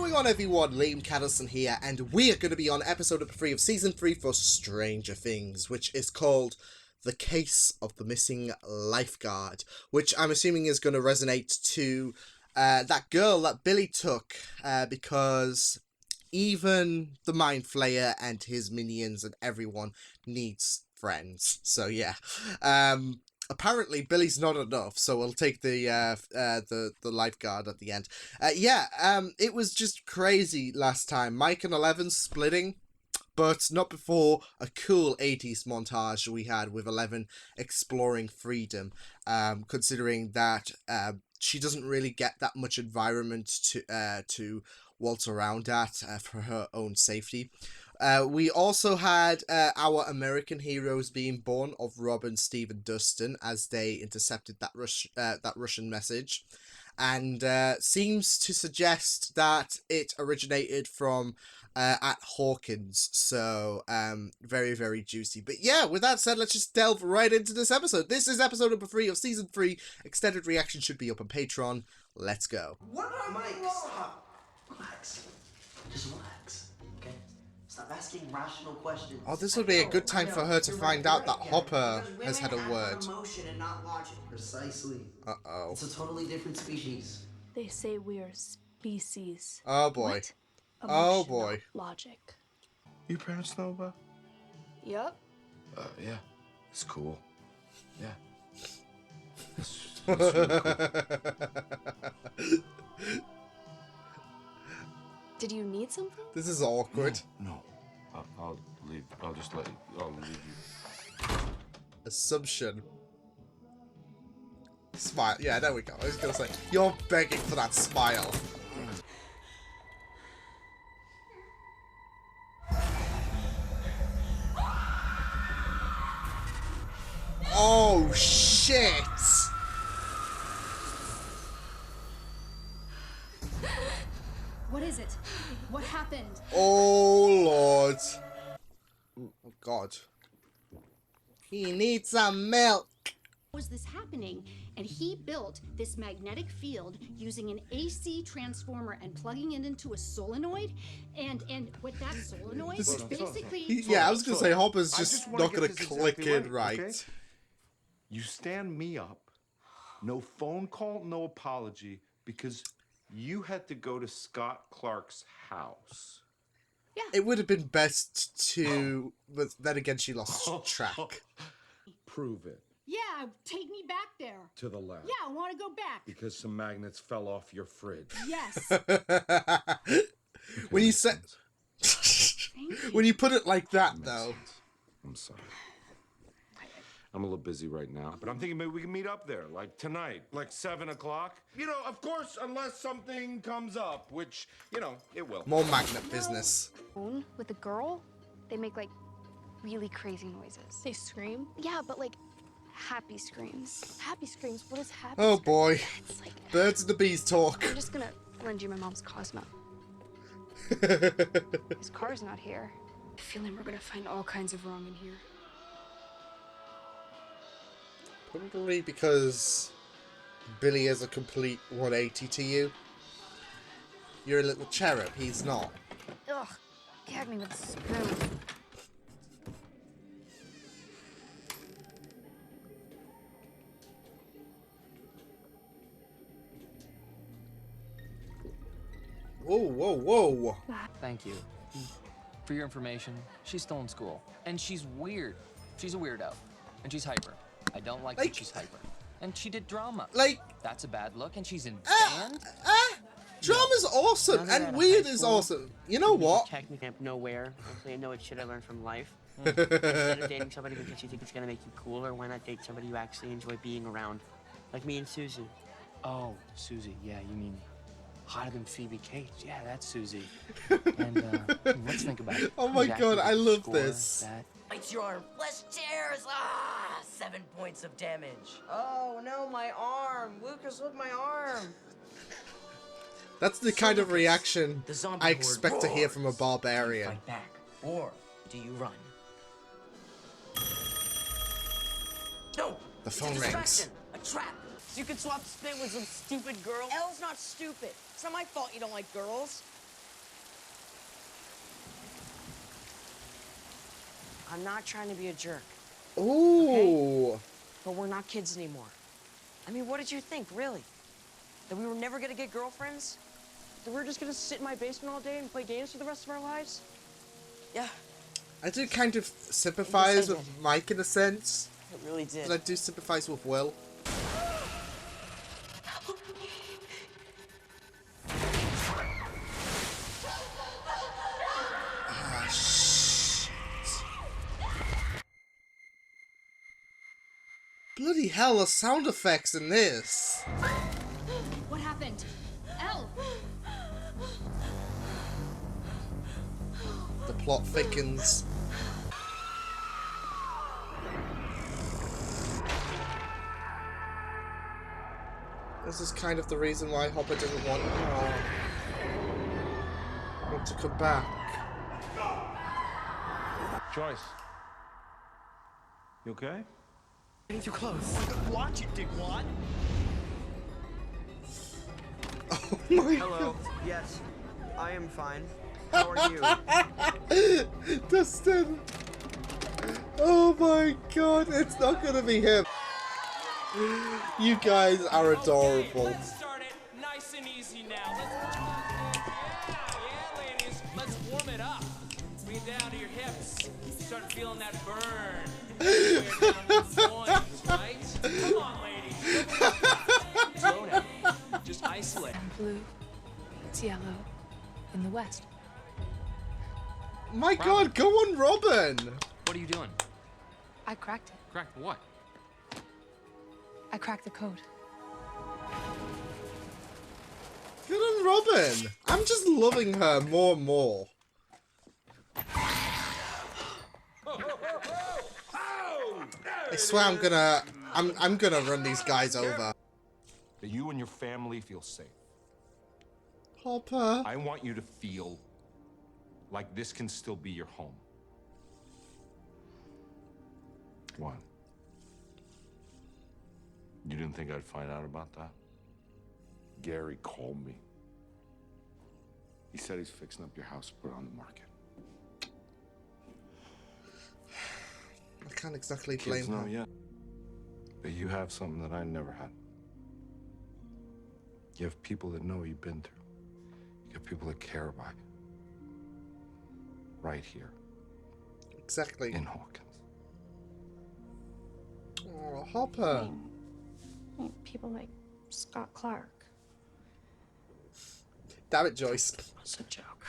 going on, everyone? Liam Catterson here, and we are going to be on episode number 3 of Season 3 for Stranger Things, which is called The Case of the Missing Lifeguard, which I'm assuming is going to resonate to that girl that Billy took, because even the Mind Flayer and his minions and everyone needs friends. So yeah, apparently Billy's not enough, so we'll take the lifeguard at the end. It was just crazy last time. Mike and Eleven splitting, but not before a cool 80s montage we had with Eleven exploring freedom, considering that she doesn't really get that much environment to waltz around at for her own safety. We also had our American heroes being born of Robin, Steve, and Dustin as they intercepted that Russian message, and seems to suggest that it originated from at Hawkins. So very, very juicy. But yeah, with that said, let's just delve right into this episode. This is episode number 3 of season 3. Extended reaction should be up on Patreon. Let's go. What? Mike, stop. Relax. Just relax, okay? Stop asking rational questions. Oh, this would be a good time for her to find out that Hopper has had a word. Emotion and not logic. Precisely. Uh-oh. It's a totally different species. They say we're species. Oh boy. What? Oh Emotion, boy. not logic. Your parents know about? Yep. Yeah. It's cool. Yeah. It's really cool. Did you need something? This is awkward. No. I'll leave. I'll just let you. I'll leave you. Assumption. Smile. Yeah, there we go. I was gonna say, you're begging for that smile. Oh, shit! What is it? What happened? Oh, Lord. Oh, God. He needs some milk. Was this happening? And he built this magnetic field using an AC transformer and plugging it into a solenoid. And with that solenoid, This is- basically... Yeah, I was gonna say Hopper's I just wanna not gonna get this click exactly in right. okay? You stand me up, no phone call, no apology, because you had to go to Scott Clark's house. It would have been best to, but then again, she lost track. Prove it. Yeah, take me back there. To the lab. Yeah, I want to go back. Because some magnets fell off your fridge. Yes. When you said, when you put it like that, Makes though. sense. I'm sorry. I'm a little busy right now, but I'm thinking maybe we can meet up there, like tonight, like 7 o'clock. You know, of course, unless something comes up, which, you know, it will. More magnet business. With a girl, they make like really crazy noises. They scream? Yeah, but like happy screams. Happy screams? What is happy Oh screams? boy. It's like, Birds and the bees talk. I'm just gonna lend you my mom's Cosmo. His car's not here. I have a feeling we're gonna find all kinds of wrong in here. Probably because Billy is a complete 180 to you. You're a little cherub, he's not. Ugh, gag me with a spoon. Whoa, whoa, whoa. Thank you. For your information, she's still in school. And she's weird. She's a weirdo. And she's hyper. I don't like that she's hyper. And she did drama. That's a bad look, and she's in band? Drama's awesome, and weird is awesome. You know what? Technically, I'm nowhere. Hopefully, I know what shit I learned from life. Instead of dating somebody because you think it's gonna make you cooler, why not date somebody you actually enjoy being around? Like me and Susie. Oh, Susie. Yeah, you mean hotter than Phoebe Cates. Yeah, that's Susie. And let's think about it. Oh my Who's God, active I to love score this. That? Bites your arm. Less chairs. 7 points of damage. Oh no, my arm. Lucas, look, my arm. That's the kind of reaction The zombie I horde expect to hear roars. from a Do you barbarian. fight back, or do you run? No. The it's phone a rings. distraction, a trap. You can swap spit with some stupid girl. Elle's not stupid. It's not my fault you don't like girls. I'm not trying to be a jerk, Ooh. but we're not kids anymore. I mean, what did you think, really? That we were never gonna get girlfriends? That we were just gonna sit in my basement all day and play games for the rest of our lives? Yeah, I do kind of sympathize Yes, I with did. Mike in a sense, it really did. but I do sympathize with Will. Ah, shit. Bloody hell, the sound effects in this. What happened? Elle! The plot thickens. This is kind of the reason why Hopper doesn't want to come back. Joyce. You okay? Getting too close. Watch it, dickwad. Oh my Hello. Yes, I am fine. How are you? god. Dustin. Oh my god, it's not gonna be him. You guys are adorable. Let's start it nice and easy now. Yeah, ladies. Let's warm it up. Bring it down to your hips. Start feeling that burn. Down the loins, right? Come on, ladies. Slow down. Just isolate. Blue. It's yellow. In the west. My god, go on, Robin. What are you doing? I cracked it. Cracked what? I cracked the code. Good on Robin. I'm just loving her more and more. I swear I'm gonna run these guys over. That you and your family feel safe. Hopper. I want you to feel like this can still be your home. What? You didn't think I'd find out about that? Gary called me. He said he's fixing up your house to put it on the market. I can't exactly blame Kids know her. yet. But you have something that I never had. You have people that know what you've been through. You have people that care about you. Right here Exactly. in Hawkins. Oh, Hopper. People like Scott Clark. Damn it, Joyce. It's a joke.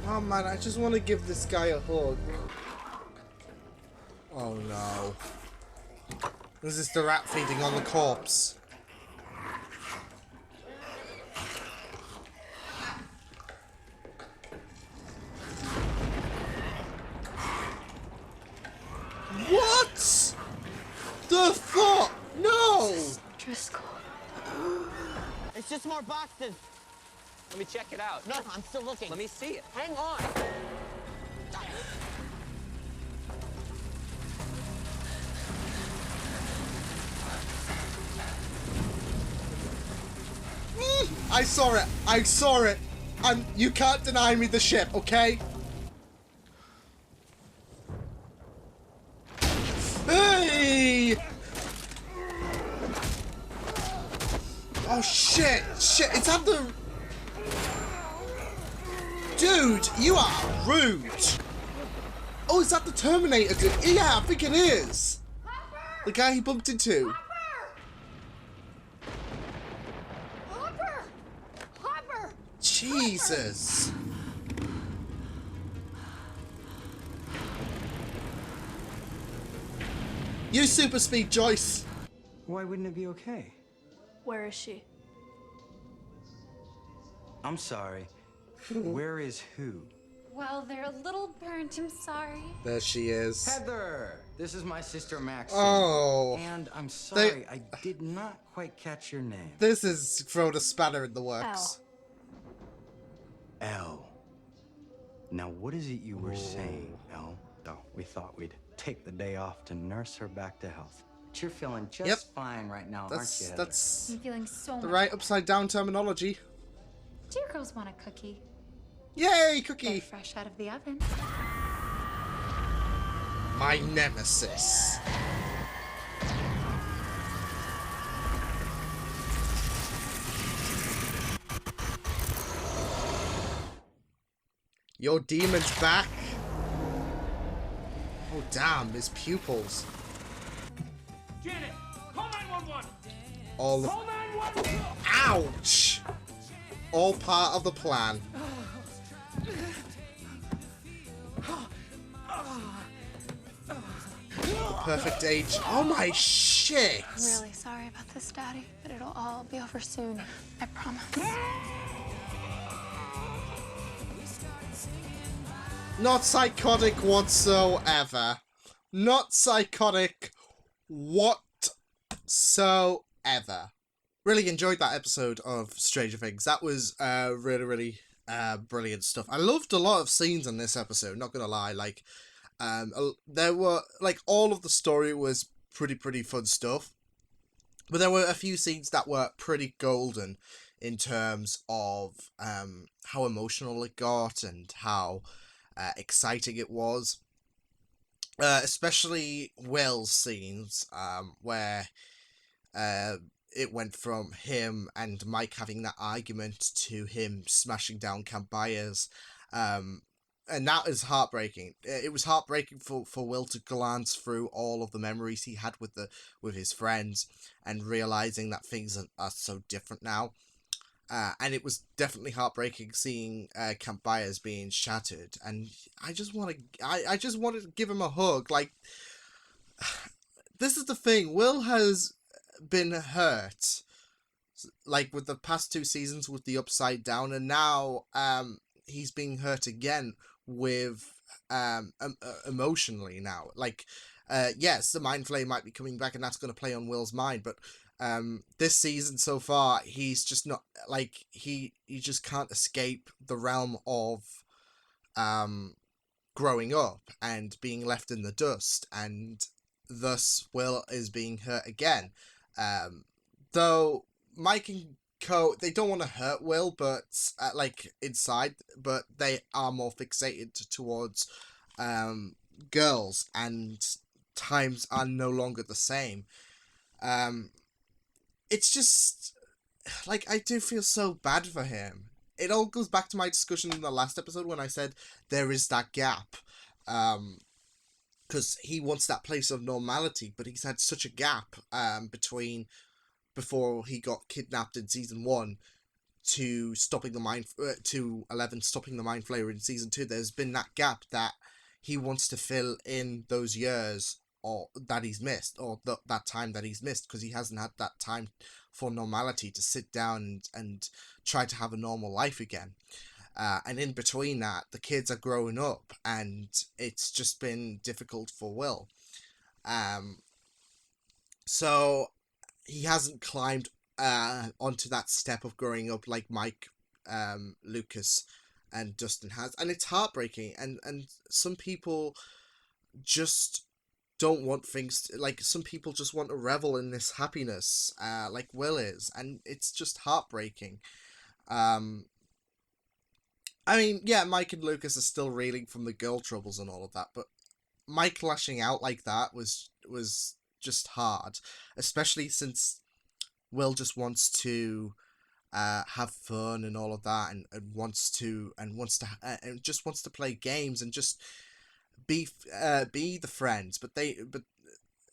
Oh man, I just want to give this guy a hug. Oh no. This is the rat feeding on the corpse. What? The fuck? No! Driscoll. It's just more boxes. Let me check it out. No, I'm still looking. Let me see it. Hang on. I saw it. I saw it. And you can't deny me the ship, okay? Hey! Oh shit! Shit! It's at the. Dude, you are rude. Oh, is that the Terminator dude? Yeah, I think it is. The guy he bumped into. Hopper! Hopper! Jesus. You super speed, Joyce. Why wouldn't it be okay? Where is she? I'm sorry. Where is who? Well, they're a little burnt, I'm sorry. There she is. Heather! This is my sister Maxine. Oh. And I'm sorry, I did not quite catch your name. This is thrown a spanner in the works. Elle. Now, what is it you were saying, Elle? Oh, we thought we'd take the day off to nurse her back to health. But you're feeling just fine right now, aren't you, Heather? That's I'm feeling so the much right better. upside down terminology. Do you girls want a cookie? Yay, They're cookie! fresh out of the oven. My nemesis. Your demon's back. Oh damn, his pupils. Janet, call 911. All Call 911. ouch! All part of the plan. Perfect age. Oh my shit! I'm really sorry about this, Daddy, but it'll all be over soon. I promise. Not psychotic whatsoever. Not psychotic whatsoever. Really enjoyed that episode of Stranger Things. That was really brilliant stuff. I loved a lot of scenes in this episode, not gonna lie. Like, there were, like, all of the story was pretty fun stuff. But there were a few scenes that were pretty golden in terms of how emotional it got and how exciting it was. Especially Will's scenes, where it went from him and Mike having that argument to him smashing down Camp Byers. And that is heartbreaking. It was heartbreaking for Will to glance through all of the memories he had with his friends and realizing that things are so different now. And it was definitely heartbreaking seeing Camp Byers being shattered. And I just wanted to give him a hug. Like, this is the thing. Will has been hurt, like, with the past 2 seasons with the Upside Down, and now he's being hurt again with emotionally now. Like, yes, the Mind Flare might be coming back, and that's going to play on Will's mind, but this season so far, he's just not, like, he just can't escape the realm of growing up and being left in the dust, and thus Will is being hurt again. Though Mike and Co, they don't want to hurt Will, but like, inside, but they are more fixated towards girls, and times are no longer the same. It's just, like, I do feel so bad for him. It all goes back to my discussion in the last episode when I said there is that gap. Because he wants that place of normality, but he's had such a gap between before he got kidnapped in season 1 to stopping the mind to 11 stopping the Mind Flayer in season 2. There's been that gap that he wants to fill in those years or that he's missed, or that time that he's missed, because he hasn't had that time for normality to sit down and try to have a normal life again. And in between that, the kids are growing up, and it's just been difficult for Will. So he hasn't climbed onto that step of growing up like Mike, Lucas, and Dustin has, and it's heartbreaking. And some people just don't want things to, like, some people just want to revel in this happiness, like Will is, and it's just heartbreaking. I mean, yeah, Mike and Lucas are still reeling from the girl troubles and all of that, but Mike lashing out like that was just hard, especially since Will just wants to have fun and all of that, and just wants to play games and just be the friends, but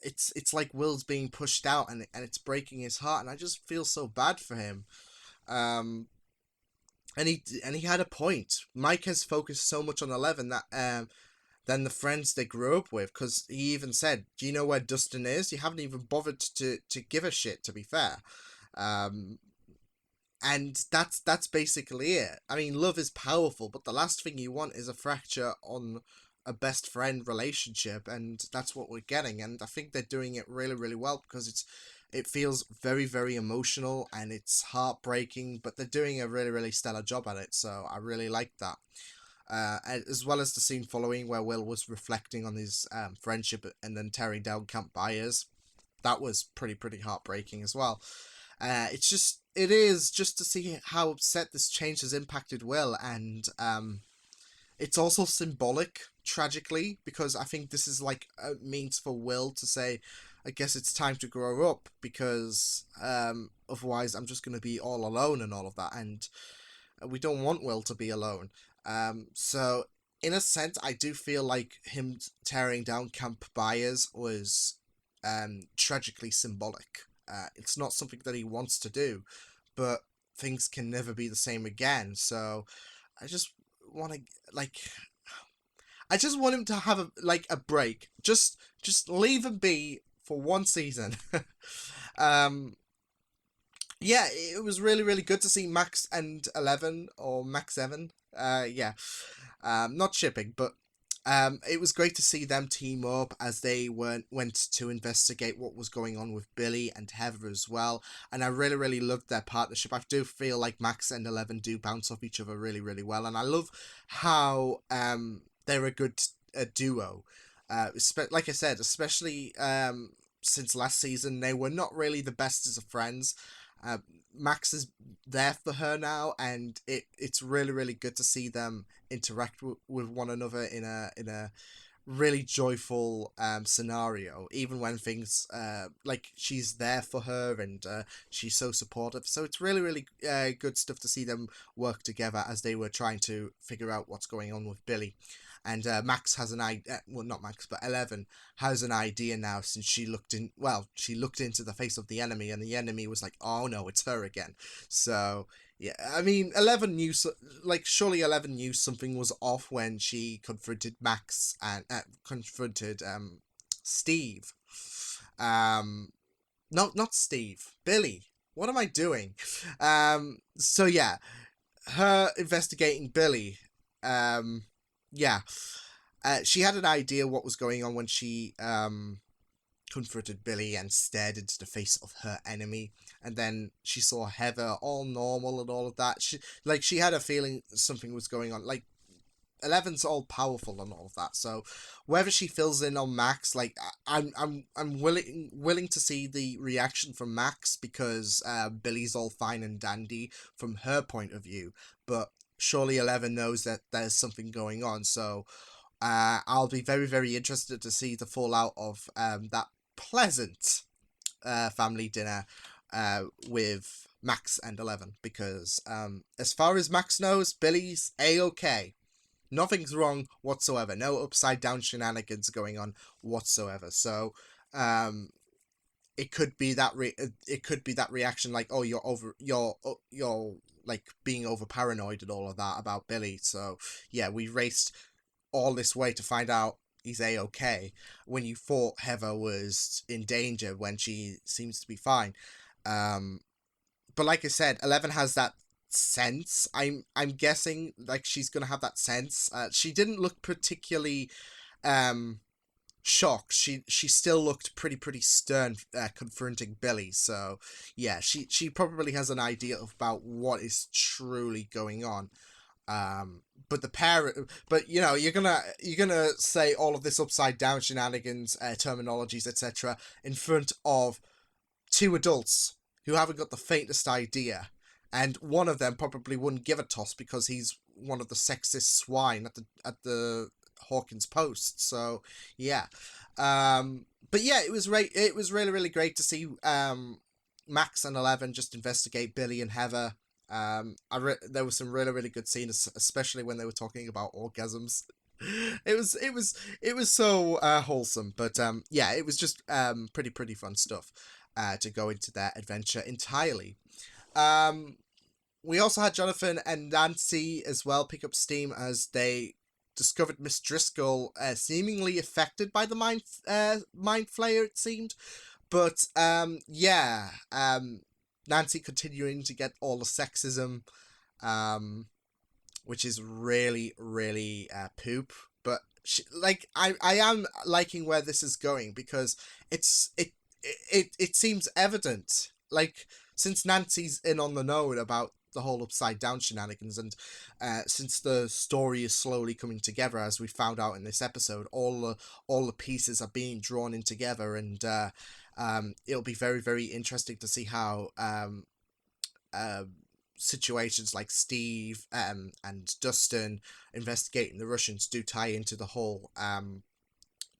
it's like Will's being pushed out, and it's breaking his heart, and I just feel so bad for him. And he had a point. Mike has focused so much on 11 that than the friends they grew up with, because he even said, "Do you know where Dustin is? You haven't even bothered to give a shit, to be fair." And that's basically it. I mean, love is powerful, but the last thing you want is a fracture on a best friend relationship, and that's what we're getting. And I think they're doing it really well, because it feels very emotional, and it's heartbreaking, but they're doing a really stellar job at it, so I really like that. as well as the scene following where Will was reflecting on his friendship and then tearing down Camp Byers. That was pretty heartbreaking as well. It is just to see how upset this change has impacted Will, and it's also symbolic, tragically, because I think this is like a means for Will to say, I guess it's time to grow up, because otherwise I'm just going to be all alone and all of that, and we don't want Will to be alone. So in a sense, I do feel like him tearing down Camp Byers was tragically symbolic. It's not something that he wants to do, but things can never be the same again. So I just want to I just want him to have a break. Just leave him be for one season. Yeah, it was really good to see Max and 11, or Max Evan. Not shipping, but it was great to see them team up as they went to investigate what was going on with Billy and Heather as well. And I really loved their partnership. I do feel like Max and 11 do bounce off each other really well. And I love how they're a good duo. Like I said, especially since last season, they were not really the best as friends. Max is there for her now, and it's really good to see them interact with one another in a really joyful scenario, even when things like she's there for her and she's so supportive. So it's really good stuff to see them work together as they were trying to figure out what's going on with Billy. And Max has an idea, well, not Max, but 11 has an idea now, since she looked into the face of the enemy, and the enemy was like, oh no, it's her again. So, yeah, I mean, 11 knew, surely 11 knew something was off when she confronted Max and confronted Steve. No, not Steve, Billy. What am I doing? So yeah, her investigating Billy, she had an idea what was going on when she confronted Billy and stared into the face of her enemy, and then she saw Heather all normal and all of that. She had a feeling something was going on. Like, 11's all powerful and all of that. So whether she fills in on Max, like, I'm willing to see the reaction from Max, because Billy's all fine and dandy from her point of view, but surely 11 knows that there's something going on. So I'll be very interested to see the fallout of that pleasant family dinner with Max and 11, because as far as Max knows, Billy's a-okay. Nothing's wrong whatsoever. No upside down shenanigans going on whatsoever. So it could be that reaction, like, oh, you're like being over paranoid and all of that about Billy. So yeah, we raced all this way to find out he's a-okay when you thought Heather was in danger when she seems to be fine. But like I said, 11 has that sense. I'm guessing like she's gonna have that sense. She didn't look particularly shocked. She still looked pretty stern confronting Billy. So yeah, she probably has an idea about what is truly going on. But you know, you're gonna say all of this upside down shenanigans, terminologies, etc. in front of two adults who haven't got the faintest idea. And one of them probably wouldn't give a toss because he's one of the sexist swine at the Hawkins Post. So yeah, but yeah, it was really great to see Max and 11 just investigate Billy and Heather. There was some really good scenes, especially when they were talking about orgasms. It was so wholesome. But yeah, it was just pretty fun stuff to go into their adventure entirely. We also had Jonathan and Nancy as well pick up steam as they discovered Miss Driscoll seemingly affected by the mind flayer, it seemed. But Nancy continuing to get all the sexism, which is really poop. But I am liking where this is going, because it seems evident. Like, since Nancy's in on the know about the whole upside down shenanigans. And since the story is slowly coming together, as we found out in this episode, all the pieces are being drawn in together, and it'll be very, very interesting to see how situations like Steve and Dustin investigating the Russians do tie into the whole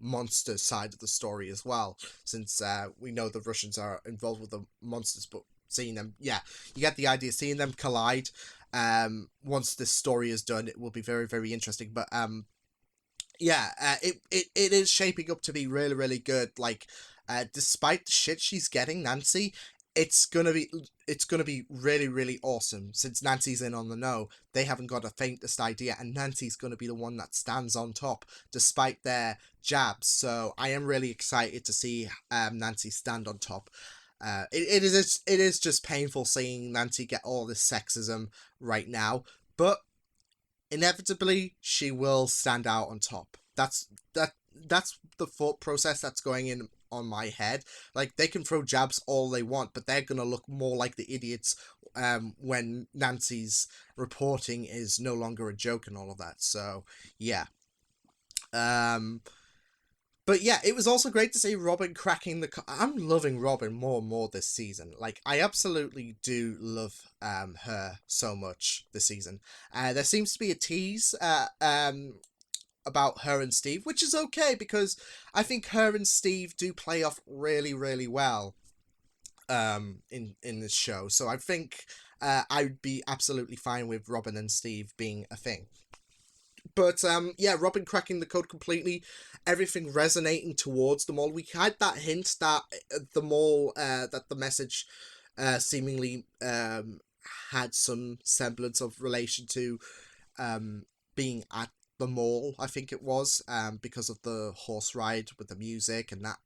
monster side of the story as well, since we know the Russians are involved with the monsters, but seeing them, yeah, you get the idea, seeing them collide once this story is done, it will be very, very interesting. But it is shaping up to be really, really good. Like, despite the shit she's getting, Nancy, it's gonna be really, really awesome, since Nancy's in on the know. They haven't got the faintest idea, and Nancy's gonna be the one that stands on top despite their jabs. So I am really excited to see Nancy stand on top. It is just painful seeing Nancy get all this sexism right now, but inevitably she will stand out on top. That's the thought process that's going in on my head. Like, they can throw jabs all they want, but they're gonna look more like the idiots when Nancy's reporting is no longer a joke and all of that. So yeah. But yeah, it was also great to see Robin cracking the... I'm loving Robin more and more this season. Like, I absolutely do love her so much this season. There seems to be a tease about her and Steve, which is okay, because I think her and Steve do play off really, really well in this show. So I think I'd be absolutely fine with Robin and Steve being a thing. But yeah, Robin cracking the code completely, everything resonating towards the mall. We had that hint that the mall, that the message seemingly had some semblance of relation to being at the mall, I think it was, because of the horse ride with the music, and that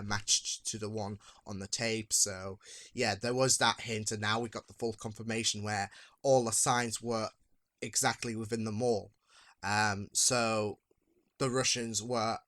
matched to the one on the tape. So yeah, there was that hint, and now we got the full confirmation where all the signs were exactly within the mall. So the Russians were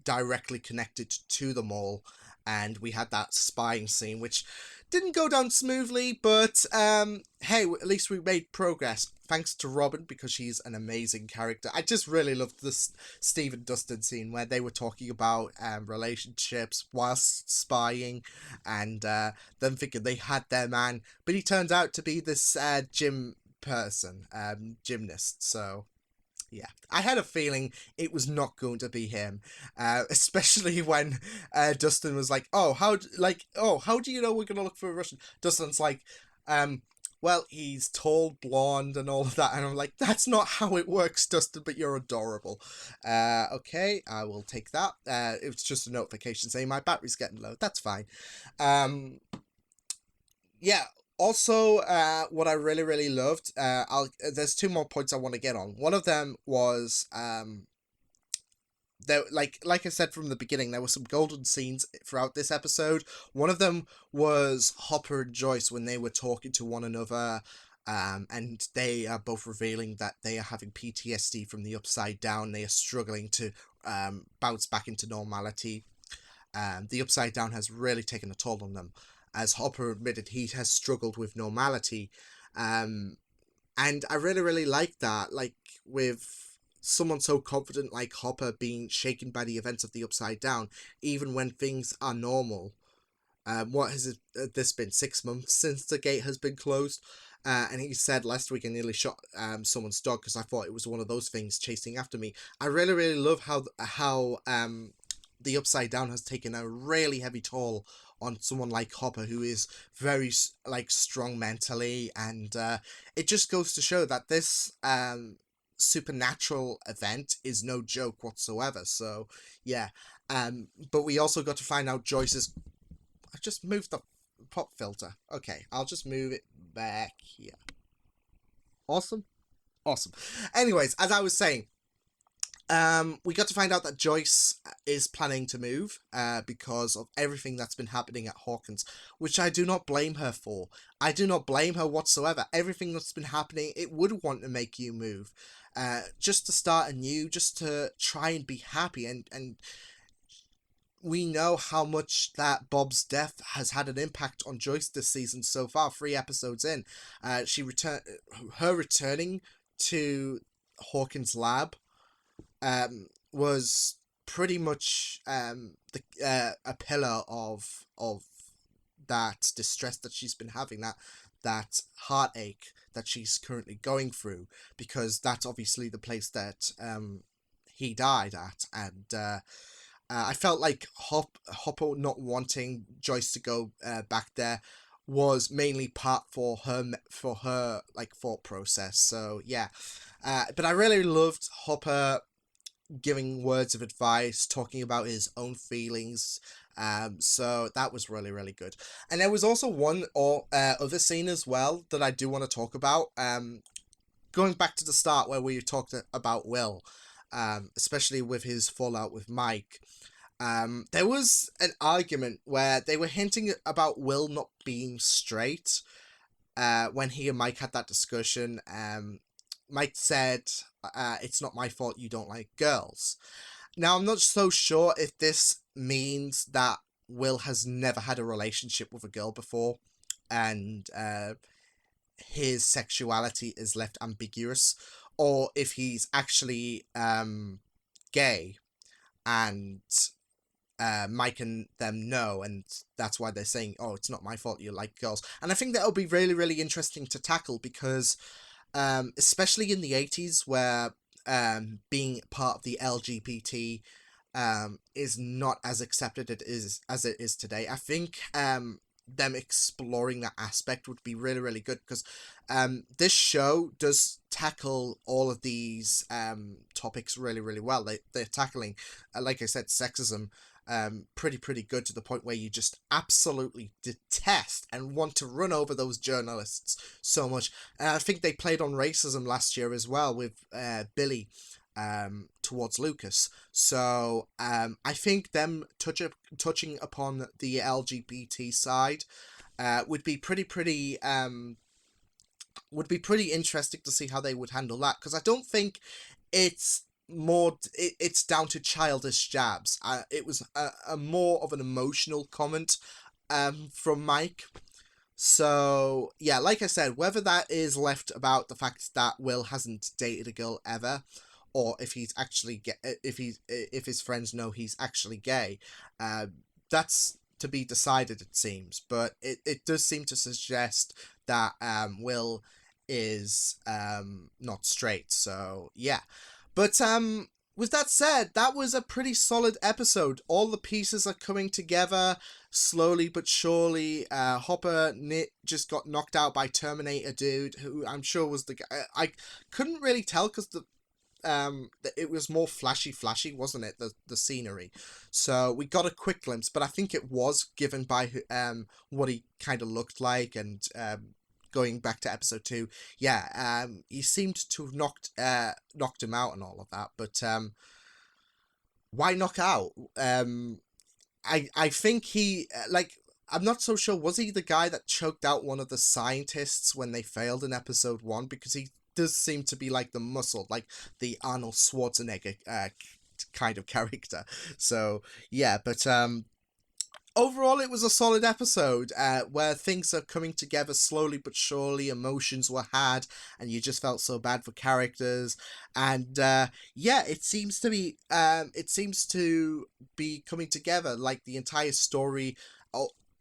directly connected to the mall, and we had that spying scene, which didn't go down smoothly, but hey, at least we made progress, thanks to Robin, because she's an amazing character. I just really loved this Steve and Dustin scene where they were talking about relationships whilst spying, and them thinking they had their man, but he turns out to be this gym person, gymnast. So yeah, I had a feeling it was not going to be him, especially when Dustin was like, how do you know we're going to look for a Russian? Dustin's like, well, he's tall, blonde, and all of that. And I'm like, that's not how it works, Dustin, but you're adorable. Okay, I will take that. It was just a notification saying my battery's getting low. That's fine. Yeah. Also, what I really, really loved, there's two more points I want to get on. One of them was, there, like I said from the beginning, there were some golden scenes throughout this episode. One of them was Hopper and Joyce when they were talking to one another, and they are both revealing that they are having PTSD from the Upside Down. They are struggling to bounce back into normality. The Upside Down has really taken a toll on them. As Hopper admitted, he has struggled with normality. And I really, really like that. Like, with someone so confident like Hopper being shaken by the events of the Upside Down, even when things are normal. What has this been? 6 months since the gate has been closed? And he said last week I nearly shot someone's dog because I thought it was one of those things chasing after me. I really, really love how the Upside Down has taken a really heavy toll on someone like Hopper, who is very, like, strong mentally, and it just goes to show that this supernatural event is no joke whatsoever. So yeah, but we also got to find out Joyce's... I just moved the pop filter. Okay, I'll just move it back here. Awesome. Anyways, as I was saying, we got to find out that Joyce is planning to move because of everything that's been happening at Hawkins, which I do not blame her for. I do not blame her whatsoever. Everything that's been happening, it would want to make you move. Just to start anew, just to try and be happy. And we know how much that Bob's death has had an impact on Joyce this season so far. 3 episodes in, her returning to Hawkins' lab was pretty much a pillar of that distress that she's been having, that heartache that she's currently going through, because that's obviously the place that he died at. And I felt like Hopper not wanting Joyce to go back there was mainly part for her like thought process. So yeah, but I really loved Hopper giving words of advice, talking about his own feelings. So that was really, really good. And there was also one other scene as well that I do want to talk about. Going back to the start where we talked about Will, especially with his fallout with Mike. There was an argument where they were hinting about Will not being straight. When he and Mike had that discussion, Mike said, it's not my fault you don't like girls. Now, I'm not so sure if this means that Will has never had a relationship with a girl before, and his sexuality is left ambiguous, or if he's actually gay, and Mike and them know, and that's why they're saying, oh, it's not my fault you like girls. And I think that'll be really, really interesting to tackle, because especially in the 80s, where being part of the LGBT is not as accepted as it is today. I think them exploring that aspect would be really, really good, because this show does tackle all of these topics really, really well. They're tackling, like I said, sexism pretty good, to the point where you just absolutely detest and want to run over those journalists so much. I think they played on racism last year as well with Billy towards Lucas. So I think them touching upon the LGBT side would be pretty interesting to see how they would handle that, because I don't think it's down to childish jabs. It was a more of an emotional comment from Mike. So yeah, like I said, whether that is left about the fact that Will hasn't dated a girl ever, or if he's actually if his friends know he's actually gay, that's to be decided, it seems. But it does seem to suggest that Will is not straight. So yeah. But with that said, that was a pretty solid episode. All the pieces are coming together slowly but surely. Hopper just got knocked out by Terminator dude, who I'm sure was the guy. I couldn't really tell, because it was more flashy, wasn't it? The scenery. So we got a quick glimpse, but I think it was given by what he kind of looked like, and going back to episode 2, yeah, he seemed to have knocked him out and all of that, but why knock out? I think he, I'm not so sure, was he the guy that choked out one of the scientists when they failed in episode 1? Because he does seem to be like the muscle, like the Arnold Schwarzenegger kind of character. So yeah, but overall, it was a solid episode where things are coming together slowly but surely. Emotions were had, and you just felt so bad for characters. And yeah, it seems to be coming together. Like the entire story,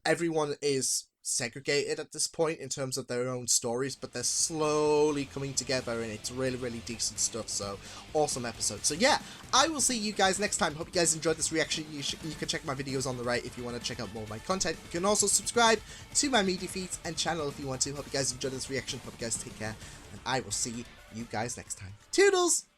everyone is segregated at this point in terms of their own stories, but they're slowly coming together, and it's really, really decent stuff. So awesome episode. So yeah, I will see you guys next time. Hope you guys enjoyed this reaction. You can check my videos on the right if you want to check out more of my content. You can also subscribe to my media feeds and channel if you want to. Hope you guys enjoyed this reaction. Hope you guys take care, and I will see you guys next time. Toodles!